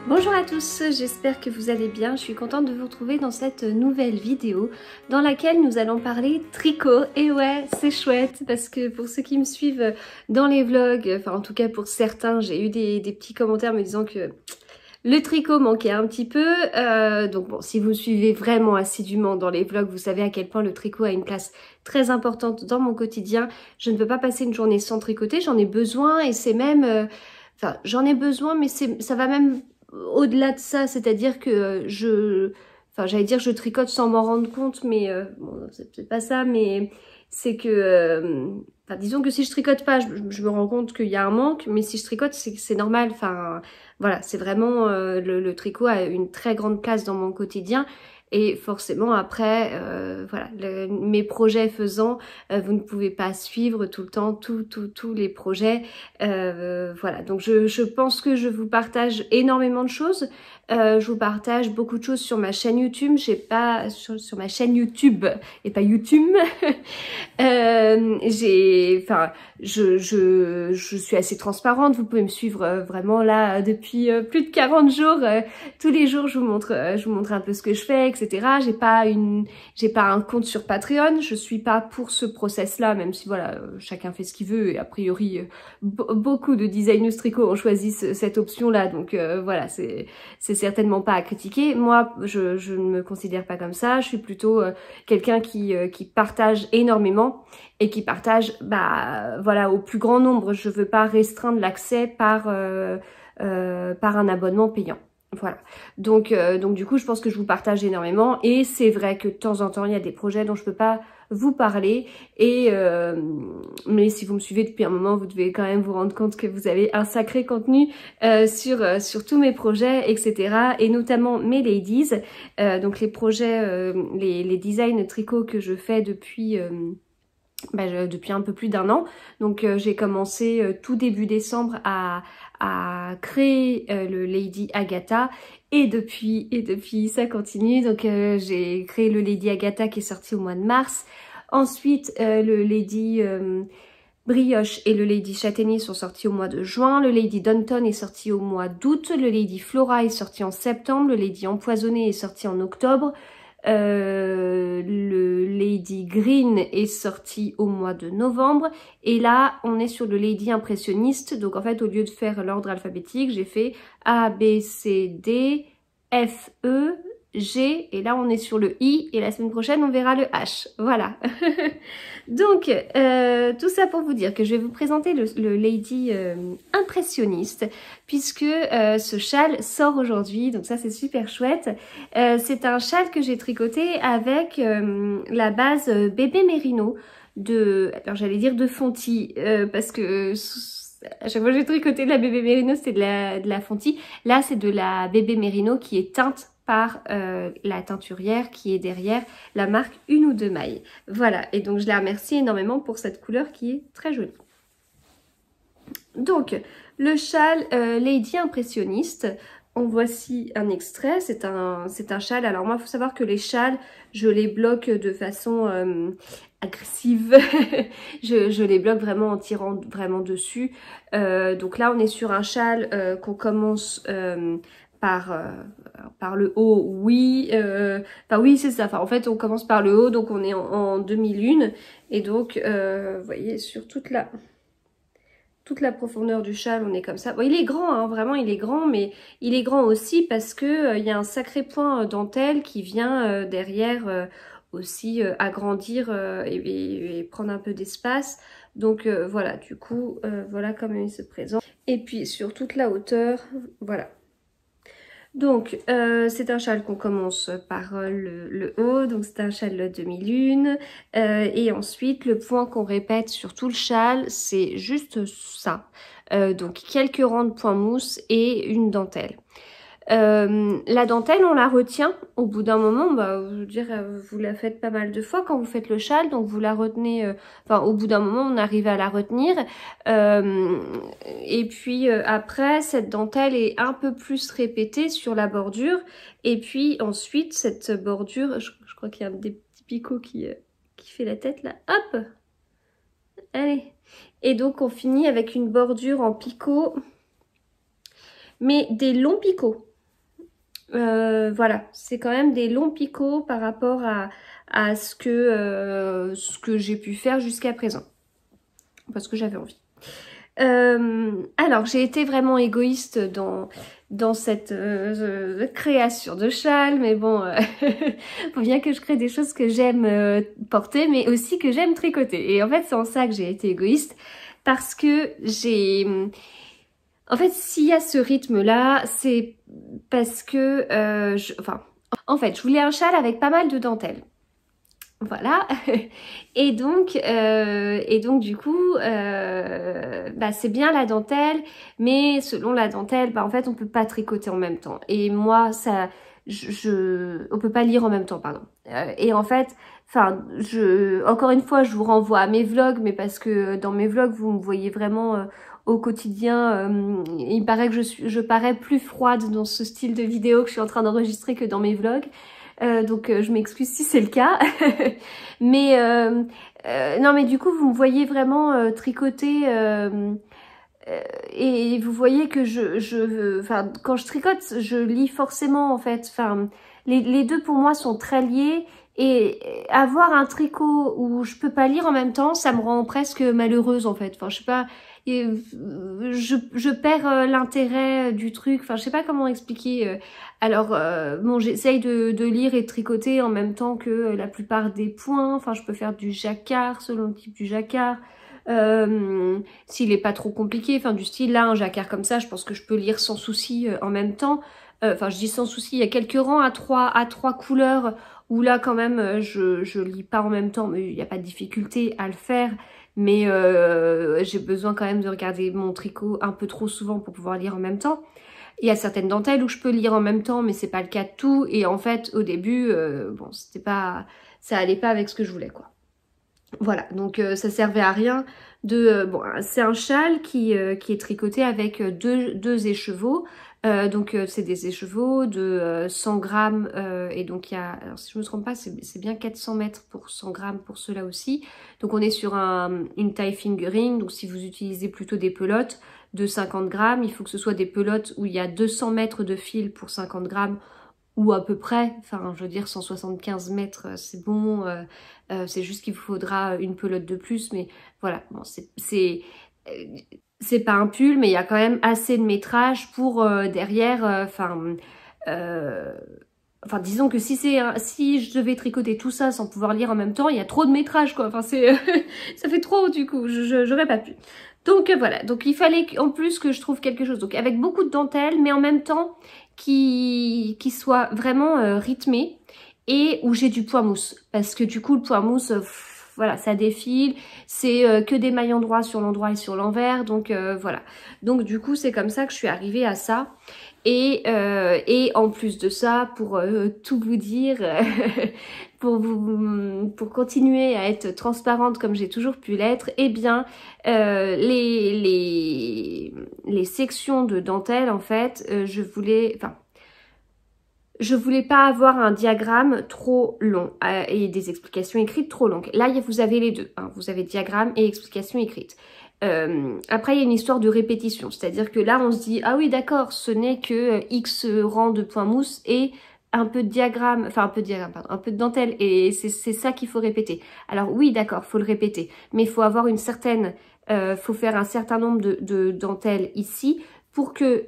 Bonjour à tous, j'espère que vous allez bien. Je suis contente de vous retrouver dans cette nouvelle vidéo dans laquelle nous allons parler tricot. Et ouais, c'est chouette parce que pour ceux qui me suivent dans les vlogs, enfin en tout cas pour certains, j'ai eu des petits commentaires me disant que le tricot manquait un petit peu. Donc bon, si vous me suivez vraiment assidûment dans les vlogs, vous savez à quel point le tricot a une place très importante dans mon quotidien. Je ne peux pas passer une journée sans tricoter, j'en ai besoin et c'est même... Enfin, j'en ai besoin, mais ça va même au-delà de ça, c'est-à-dire que enfin, j'allais dire je tricote sans m'en rendre compte, mais bon, c'est peut-être pas ça, mais c'est que, enfin, disons que si je tricote pas, je me rends compte qu'il y a un manque, mais si je tricote, c'est normal. Enfin, voilà, c'est vraiment le tricot a une très grande place dans mon quotidien. Et forcément après, voilà, mes projets faisant, vous ne pouvez pas suivre tout le temps tous les projets. Voilà, donc je pense que je vous partage énormément de choses. Je vous partage beaucoup de choses sur ma chaîne YouTube. J'ai pas sur ma chaîne YouTube et pas YouTube. Enfin, je suis assez transparente. Vous pouvez me suivre vraiment là depuis plus de 40 jours. Tous les jours, je vous montre un peu ce que je fais, etc. J'ai pas un compte sur Patreon. Je suis pas pour ce process-là, même si voilà, chacun fait ce qu'il veut et a priori beaucoup de designers tricot ont choisi cette option-là. Donc voilà, c'est certainement pas à critiquer. Moi, je ne me considère pas comme ça. Je suis plutôt quelqu'un qui partage énormément et qui partage, bah voilà, au plus grand nombre. Je veux pas restreindre l'accès par un abonnement payant. Voilà. Donc du coup, je pense que je vous partage énormément et c'est vrai que de temps en temps, il y a des projets dont je peux pas vous parler et mais si vous me suivez depuis un moment, vous devez quand même vous rendre compte que vous avez un sacré contenu sur tous mes projets, etc. et notamment mes ladies, donc les projets, les designs tricot que je fais depuis un peu plus d'un an. Donc j'ai commencé tout début décembre à créer le Lady Agatha et depuis ça continue. Donc j'ai créé le Lady Agatha qui est sorti au mois de mars. Ensuite le Lady Brioche et le Lady Châtaignier sont sortis au mois de juin. Le Lady Downton est sorti au mois d'août. Le Lady Flora est sorti en septembre. Le Lady Empoisonné est sorti en octobre. Le Lady Green est sorti au mois de novembre et là on est sur le Lady Impressionniste. Donc en fait au lieu de faire l'ordre alphabétique, j'ai fait A, B, C, D, F, E, G et là on est sur le I et la semaine prochaine on verra le H. Voilà. Donc tout ça pour vous dire que je vais vous présenter le Lady Impressionniste puisque ce châle sort aujourd'hui, donc ça c'est super chouette. C'est un châle que j'ai tricoté avec la base bébé mérino alors j'allais dire de Fonty parce que à chaque fois que j'ai tricoté de la bébé mérino c'était de la Fonty. Là c'est de la bébé mérino qui est teinte par la teinturière qui est derrière la marque Une ou Deux Mailles. Voilà, et donc je la remercie énormément pour cette couleur qui est très jolie. Donc, le châle Lady Impressionniste, en voici un extrait. C'est un châle. Alors moi, il faut savoir que les châles, je les bloque de façon agressive. je les bloque vraiment en tirant vraiment dessus. Donc là, on est sur un châle qu'on commence par le haut, oui. Enfin oui, c'est ça. Enfin, en fait, on commence par le haut, donc on est en demi-lune. Et donc, vous voyez, sur toute la profondeur du châle, on est comme ça. Bon, il est grand, hein, vraiment, il est grand, mais il est grand aussi parce que il y a un sacré point dentelle qui vient derrière aussi agrandir et prendre un peu d'espace. Donc voilà, du coup, voilà comment il se présente. Et puis sur toute la hauteur, voilà. Donc, c'est un châle qu'on commence par le haut, donc c'est un châle de demi-lune. Et ensuite, le point qu'on répète sur tout le châle, c'est juste ça. Donc, quelques rangs de point mousse et une dentelle. La dentelle, on la retient au bout d'un moment, bah, je veux dire, vous la faites pas mal de fois quand vous faites le châle, donc vous la retenez, enfin au bout d'un moment on arrive à la retenir, et puis après cette dentelle est un peu plus répétée sur la bordure, et puis ensuite cette bordure, je crois qu'il y a des petits picots qui fait la tête là, hop, allez, et donc on finit avec une bordure en picot, mais des longs picots. Voilà, c'est quand même des longs picots par rapport à ce que j'ai pu faire jusqu'à présent. Parce que j'avais envie. Alors, j'ai été vraiment égoïste dans cette création de châle, mais bon, faut bien que je crée des choses que j'aime porter, mais aussi que j'aime tricoter. Et en fait, c'est en ça que j'ai été égoïste, parce que en fait, s'il y a ce rythme-là, c'est parce que... en fait, je voulais un châle avec pas mal de dentelle. Voilà. Et donc du coup, c'est bien la dentelle, mais selon la dentelle, en fait, on peut pas tricoter en même temps. Et moi, ça, on peut pas lire en même temps, pardon. Et en fait, encore une fois, je vous renvoie à mes vlogs, mais parce que dans mes vlogs, vous me voyez vraiment au quotidien. Il paraît que je parais plus froide dans ce style de vidéo que je suis en train d'enregistrer que dans mes vlogs. Donc je m'excuse si c'est le cas. Mais non, mais du coup vous me voyez vraiment tricoter et vous voyez que quand je tricote, je lis forcément en fait. Les deux pour moi sont très liés. Et avoir un tricot où je peux pas lire en même temps, ça me rend presque malheureuse en fait. Enfin, je sais pas, je perds l'intérêt du truc. Enfin, je sais pas comment expliquer. Alors, bon, j'essaye de lire et de tricoter en même temps que la plupart des points. Enfin, je peux faire du jacquard selon le type du jacquard. S'il est pas trop compliqué, enfin du style là, un jacquard comme ça, je pense que je peux lire sans souci en même temps. Enfin, je dis sans souci, il y a quelques rangs à trois couleurs où là quand même je lis pas en même temps, mais il n'y a pas de difficulté à le faire. Mais j'ai besoin quand même de regarder mon tricot un peu trop souvent pour pouvoir lire en même temps. Il y a certaines dentelles où je peux lire en même temps, mais c'est pas le cas de tout. Et en fait, au début, bon, ça allait pas avec ce que je voulais, quoi. Voilà, donc ça servait à rien de... bon, c'est un châle qui est tricoté avec deux écheveaux. Donc c'est des écheveaux de 100 grammes et donc il y a, alors si je me trompe pas, c'est bien 400 mètres pour 100 grammes pour cela aussi. Donc on est sur une taille fingering, donc si vous utilisez plutôt des pelotes de 50 grammes, il faut que ce soit des pelotes où il y a 200 mètres de fil pour 50 grammes ou à peu près, enfin je veux dire 175 mètres c'est bon, c'est juste qu'il vous faudra une pelote de plus, mais voilà, bon, c'est pas un pull, mais il y a quand même assez de métrage pour derrière, disons que si je devais tricoter tout ça sans pouvoir lire en même temps, il y a trop de métrage quoi, enfin c'est ça fait trop du coup, j'aurais pas pu. Donc voilà, donc il fallait en plus que je trouve quelque chose, donc avec beaucoup de dentelle, mais en même temps qui soit vraiment rythmé et où j'ai du point mousse, parce que du coup le point mousse, voilà, ça défile, c'est que des mailles endroits sur l'endroit et sur l'envers, donc voilà. Donc du coup c'est comme ça que je suis arrivée à ça. Et en plus de ça, pour tout vous dire, pour continuer à être transparente comme j'ai toujours pu l'être, eh bien les sections de dentelle en fait, je voulais pas avoir un diagramme trop long et des explications écrites trop longues. Là vous avez les deux, hein, vous avez diagramme et explication écrite. Après il y a une histoire de répétition, c'est-à-dire que là on se dit ah oui d'accord, ce n'est que X rangs de points mousse et un peu de diagramme, un peu de dentelle, et c'est ça qu'il faut répéter. Alors oui d'accord, faut le répéter, mais il faut avoir une certaine, faut faire un certain nombre de dentelles ici pour que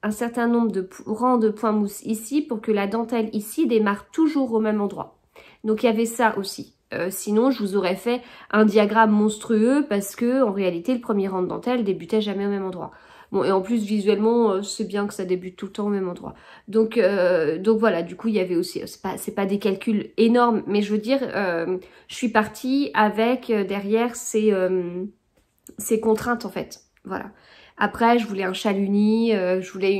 un certain nombre de rangs de points mousse ici pour que la dentelle ici démarre toujours au même endroit. Donc il y avait ça aussi. Sinon, je vous aurais fait un diagramme monstrueux parce que en réalité, le premier rang de dentelle débutait jamais au même endroit. Bon, et en plus, visuellement, c'est bien que ça débute tout le temps au même endroit. Donc voilà, du coup, il y avait aussi, c'est pas des calculs énormes, mais je veux dire, je suis partie avec derrière ces contraintes en fait. Voilà. Après, je voulais un châle uni, je voulais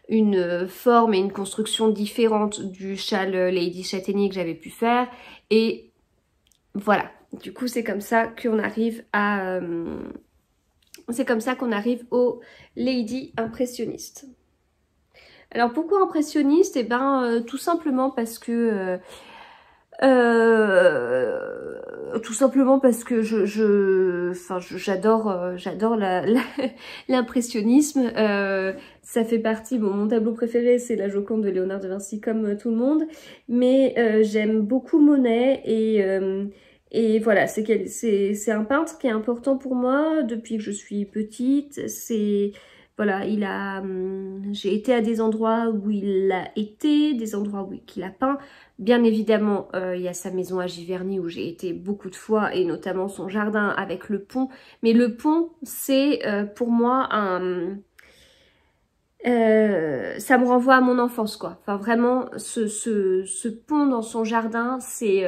une forme et une construction différente du châle Lady Châtaignier que j'avais pu faire. Et voilà, du coup c'est comme ça qu'on arrive à... c'est comme ça qu'on arrive au Lady Impressionniste. Alors pourquoi impressionniste? Eh ben tout simplement parce que Tout simplement parce que j'adore l'impressionnisme. Ça fait partie, bon, mon tableau préféré c'est la Joconde de Léonard de Vinci comme tout le monde, mais j'aime beaucoup Monet et voilà, c'est un peintre qui est important pour moi depuis que je suis petite. Voilà, j'ai été à des endroits où il a été, des endroits où qu'il a peint. Bien évidemment, il y a sa maison à Giverny où j'ai été beaucoup de fois et notamment son jardin avec le pont. Mais le pont, c'est pour moi ça me renvoie à mon enfance, quoi. Enfin, vraiment, ce pont dans son jardin, c'est...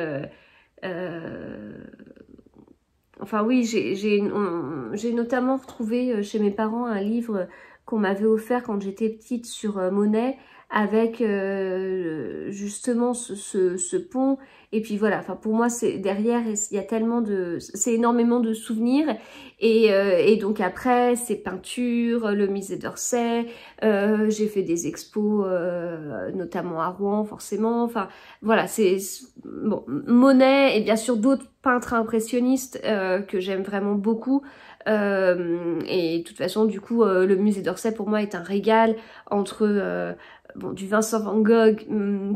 Enfin oui, j'ai notamment retrouvé chez mes parents un livre qu'on m'avait offert quand j'étais petite sur Monet avec justement ce pont. Et puis voilà, enfin pour moi c'est derrière il y a tellement c'est énormément de souvenirs et donc après ces peintures, le musée d'Orsay, j'ai fait des expos notamment à Rouen forcément. Enfin voilà, c'est bon, Monet et bien sûr d'autres peintres impressionnistes que j'aime vraiment beaucoup. Et de toute façon, du coup, le musée d'Orsay pour moi est un régal entre bon, du Vincent Van Gogh,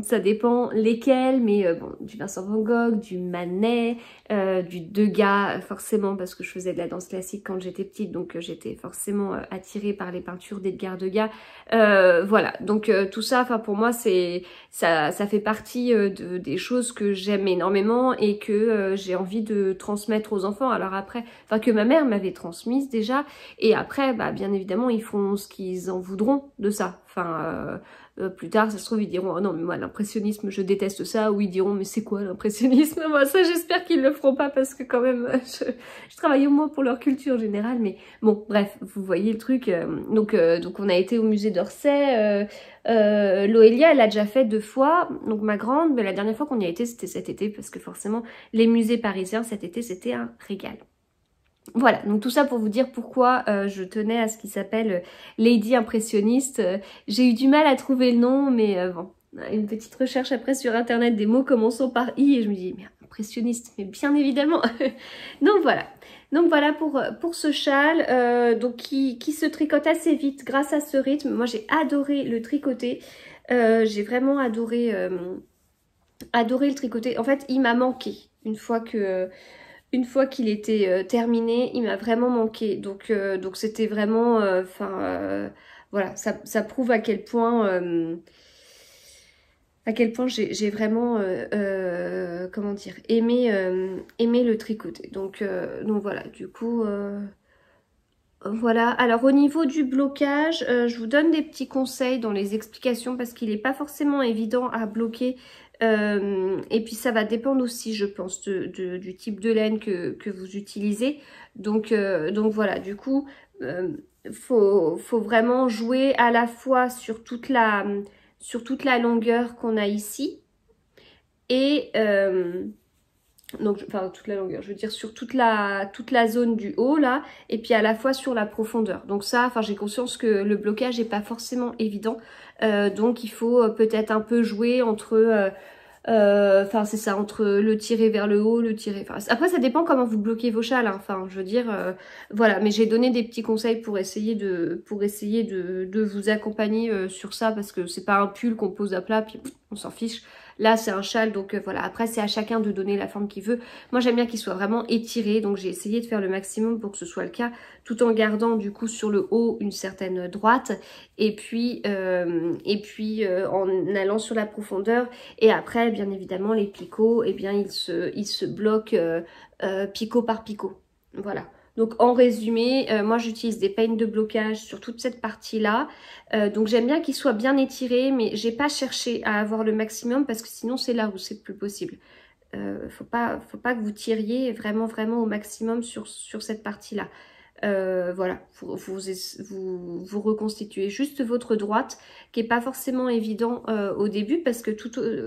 ça dépend lesquels, mais bon, du Vincent Van Gogh, du Manet, du Degas, forcément parce que je faisais de la danse classique quand j'étais petite, donc j'étais forcément attirée par les peintures d'Edgar Degas. Voilà, donc tout ça, enfin pour moi, ça fait partie des choses que j'aime énormément et que j'ai envie de transmettre aux enfants. Alors après, enfin que ma mère m'avait transmise déjà, et après, bah bien évidemment, ils font ce qu'ils en voudront de ça. Enfin, plus tard, ça se trouve, ils diront « Oh non, mais moi, l'impressionnisme, je déteste ça », ou ils diront « Mais c'est quoi l'impressionnisme ?» Moi, ça, j'espère qu'ils le feront pas, parce que quand même, je travaille au moins pour leur culture générale, mais bon, bref, vous voyez le truc. Donc on a été au musée d'Orsay, Loélia, elle l'a déjà fait 2 fois, donc ma grande, mais la dernière fois qu'on y a été, c'était cet été, parce que forcément, les musées parisiens, cet été, c'était un régal. Voilà, donc tout ça pour vous dire pourquoi je tenais à ce qui s'appelle Lady Impressionniste. J'ai eu du mal à trouver le nom, mais bon, une petite recherche après sur internet des mots commençant par I et je me dis, mais impressionniste, mais bien évidemment. Donc voilà pour ce châle donc qui se tricote assez vite grâce à ce rythme. Moi j'ai adoré le tricoter, j'ai vraiment adoré le tricoter. En fait, il m'a manqué une fois qu'il était terminé, il m'a vraiment manqué. Donc c'était vraiment, voilà, ça prouve à quel point j'ai vraiment, comment dire, aimé le tricoter. Donc voilà, du coup, voilà. Alors au niveau du blocage, je vous donne des petits conseils dans les explications parce qu'il n'est pas forcément évident à bloquer. Et puis ça va dépendre aussi, je pense, du type de laine que vous utilisez. Donc voilà, du coup, faut vraiment jouer à la fois sur toute la longueur qu'on a ici et donc enfin toute la longueur, je veux dire sur toute la zone du haut là, et puis à la fois sur la profondeur. Donc ça, enfin j'ai conscience que le blocage n'est pas forcément évident, donc il faut peut-être un peu jouer entre enfin c'est ça, entre le tirer vers le haut, le tirer... Enfin, après ça dépend comment vous bloquez vos châles, hein. Enfin je veux dire, voilà, mais j'ai donné des petits conseils pour essayer de vous accompagner sur ça, parce que c'est pas un pull qu'on pose à plat puis on s'en fiche. Là c'est un châle, donc voilà, après c'est à chacun de donner la forme qu'il veut. Moi j'aime bien qu'il soit vraiment étiré, donc j'ai essayé de faire le maximum pour que ce soit le cas, tout en gardant du coup sur le haut une certaine droite, et puis en allant sur la profondeur. Et après bien évidemment les picots, eh bien ils se bloquent picot par picot. Voilà. Donc en résumé, moi j'utilise des peignes de blocage sur toute cette partie-là. Donc j'aime bien qu'il soit bien étiré, mais j'ai pas cherché à avoir le maximum parce que sinon c'est là où c'est plus possible. Faut pas que vous tiriez vraiment au maximum sur cette partie-là. Voilà, vous reconstituez juste votre droite, qui est pas forcément évident au début, parce que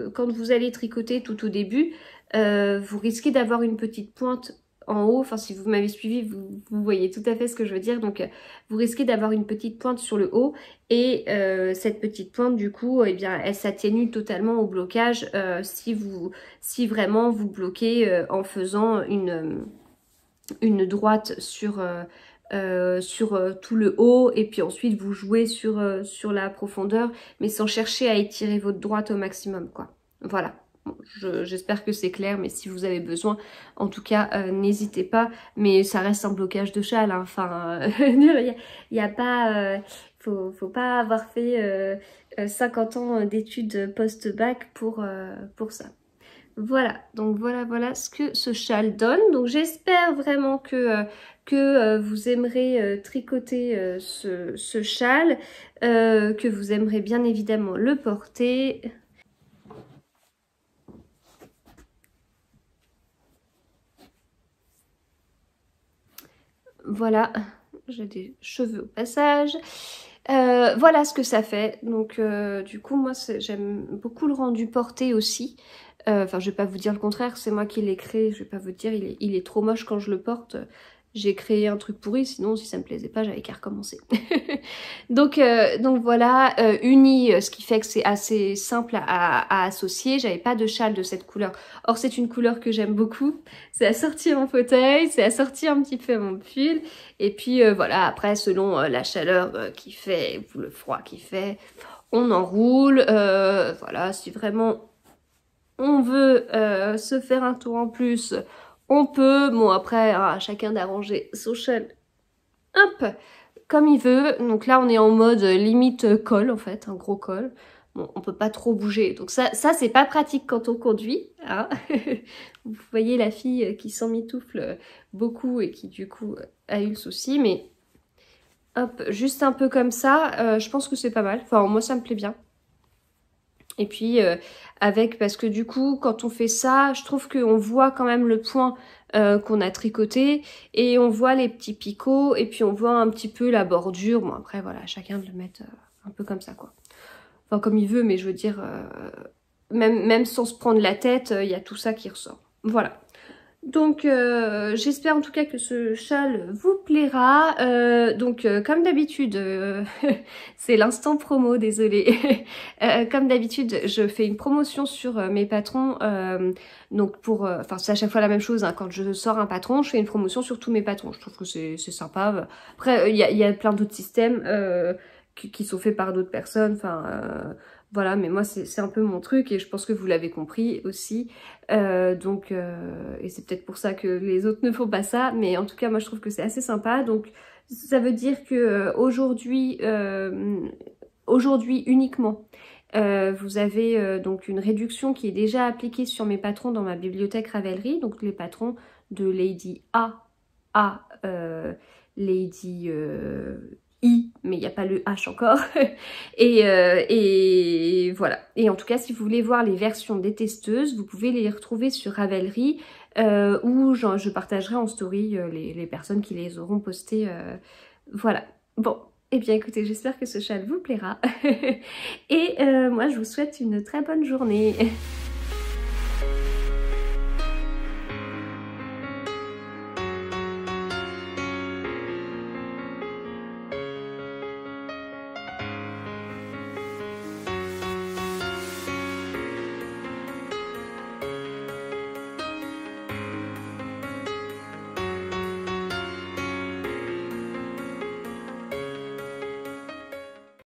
quand vous allez tricoter tout au début, vous risquez d'avoir une petite pointe en haut, enfin si vous m'avez suivi, vous voyez tout à fait ce que je veux dire. Donc vous risquez d'avoir une petite pointe sur le haut et cette petite pointe du coup, eh bien, elle s'atténue totalement au blocage si vraiment vous bloquez en faisant une droite sur tout le haut et puis ensuite vous jouez sur la profondeur mais sans chercher à étirer votre droite au maximum quoi. Voilà, bon, j'espère que c'est clair, mais si vous avez besoin en tout cas n'hésitez pas, mais ça reste un blocage de châle hein. Enfin il y a pas faut pas avoir fait 50 ans d'études post-bac pour ça. Voilà, donc voilà ce que ce châle donne. Donc j'espère vraiment que vous aimerez tricoter ce châle, que vous aimerez bien évidemment le porter. Voilà, j'ai des cheveux au passage. Voilà ce que ça fait. Donc du coup moi j'aime beaucoup le rendu porté aussi. Enfin, je vais pas vous dire le contraire, c'est moi qui l'ai créé, je vais pas vous dire il est trop moche quand je le porte. J'ai créé un truc pourri, sinon si ça me plaisait pas, j'avais qu'à recommencer. donc voilà, uni, ce qui fait que c'est assez simple à associer. J'avais pas de châle de cette couleur. Or, c'est une couleur que j'aime beaucoup. C'est assorti à mon fauteuil, c'est assorti un petit peu à mon pull. Et puis voilà, après, selon la chaleur qu'il fait, ou le froid qu'il fait, on enroule. Voilà, si vraiment on veut se faire un tour en plus, on peut. Bon après, chacun d'arranger son châle hop, comme il veut. Donc là on est en mode limite col en fait, un gros col. Bon, on peut pas trop bouger. Donc ça c'est pas pratique quand on conduit. Hein. Vous voyez la fille qui s'emmitoufle beaucoup et qui du coup a eu le souci. Mais hop, juste un peu comme ça, je pense que c'est pas mal. Enfin moi ça me plaît bien. Et puis parce que du coup quand on fait ça, je trouve qu'on voit quand même le point qu'on a tricoté et on voit les petits picots et puis on voit un petit peu la bordure. Bon après voilà, chacun de le mettre un peu comme ça quoi. Enfin comme il veut, mais je veux dire même sans se prendre la tête, il y a tout ça qui ressort. Voilà. Donc j'espère en tout cas que ce châle vous plaira. Donc comme d'habitude, c'est l'instant promo, désolée. Comme d'habitude, je fais une promotion sur mes patrons. Donc enfin c'est à chaque fois la même chose. Hein, quand je sors un patron, je fais une promotion sur tous mes patrons. Je trouve que c'est sympa. Après, il y a plein d'autres systèmes qui sont faits par d'autres personnes. Enfin voilà, mais moi c'est un peu mon truc et je pense que vous l'avez compris aussi. Et c'est peut-être pour ça que les autres ne font pas ça, mais en tout cas moi je trouve que c'est assez sympa. Donc ça veut dire que aujourd'hui uniquement vous avez donc une réduction qui est déjà appliquée sur mes patrons dans ma bibliothèque Ravelry, donc les patrons de Lady A à Lady I, mais il n'y a pas le H encore. et voilà. Et en tout cas, si vous voulez voir les versions des testeuses, vous pouvez les retrouver sur Ravelry, où je partagerai en story les personnes qui les auront postées. Voilà. Bon, eh bien écoutez, j'espère que ce châle vous plaira. Et moi, je vous souhaite une très bonne journée.